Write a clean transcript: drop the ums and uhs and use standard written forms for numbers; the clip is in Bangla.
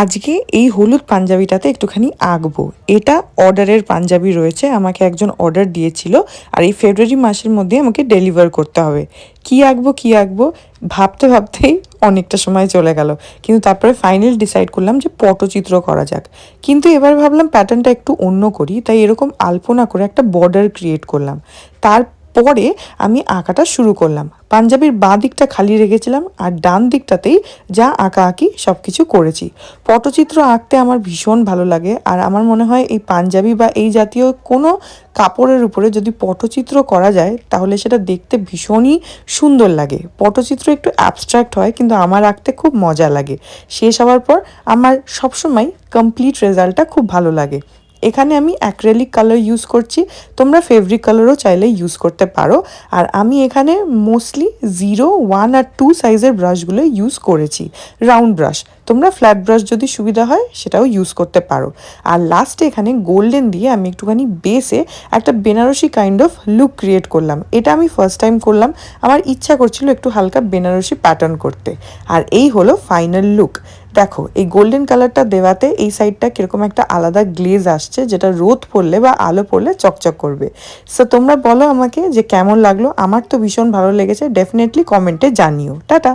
আজকে এই হলুদ পাঞ্জাবিটাতে একটুখানি আঁকবো। এটা অর্ডারের পাঞ্জাবি রয়েছে, আমাকে একজন অর্ডার দিয়েছিল আর এই ফেব্রুয়ারি মাসের মধ্যে আমাকে ডেলিভার করতে হবে। কী আঁকবো ভাবতে ভাবতেই অনেকটা সময় চলে গেল, কিন্তু তারপরে ফাইনাল ডিসাইড করলাম যে পটচিত্র করা যাক। কিন্তু এবার ভাবলাম প্যাটার্নটা একটু অন্য করি, তাই এরকম আলপনা করে একটা বর্ডার ক্রিয়েট করলাম। তারপরে আমি আঁকাটা শুরু করলাম। পাঞ্জাবির বাঁ দিকটা খালি রেখেছিলাম আর ডান দিকটাতেই যা আঁকাআঁকি সব কিছু করেছি। পটচিত্র আঁকতে আমার ভীষণ ভালো লাগে, আর আমার মনে হয় এই পাঞ্জাবি বা এই জাতীয় কোনো কাপড়ের উপরে যদি পটচিত্র করা যায় তাহলে সেটা দেখতে ভীষণই সুন্দর লাগে। পটচিত্র একটু অ্যাবস্ট্র্যাক্ট হয়, কিন্তু আমার আঁকতে খুব মজা লাগে। শেষ হওয়ার পর আমার সবসময় কমপ্লিট রেজাল্টটা খুব ভালো লাগে। এখানে আমি অ্যাক্রেলিক কালার ইউজ করছি, তোমরা ফেব্রিক কালারও চাইলে ইউজ করতে পারো। আর আমি এখানে মোস্টলি 0, 1 আর 2 সাইজের ব্রাশগুলো ইউজ করেছি, রাউন্ড ব্রাশ। তোমরা ফ্ল্যাট ব্রাশ যদি সুবিধা হয় সেটাও ইউজ করতে পারো। আর লাস্টে এখানে গোল্ডেন দিয়ে আমি একটুখানি বেসে একটা Banarasi kind of look create করলাম। এটা আমি ফার্স্ট টাইম করলাম, আমার ইচ্ছা করছিল একটু হালকা বেনারসি প্যাটার্ন করতে। আর এই হলো ফাইনাল লুক। দেখো এই গোল্ডেন কালারটা দেওয়াতে এই সাইডটা কীরকম একটা আলাদা গ্লেজ আসছে, যেটা রোদ পড়লে বা আলো পড়লে চকচক করবে। সো তোমরা বলো আমাকে যে কেমন লাগলো। আমার তো ভীষণ ভালো লেগেছে, ডেফিনেটলি কমেন্টে জানিও। টাটা।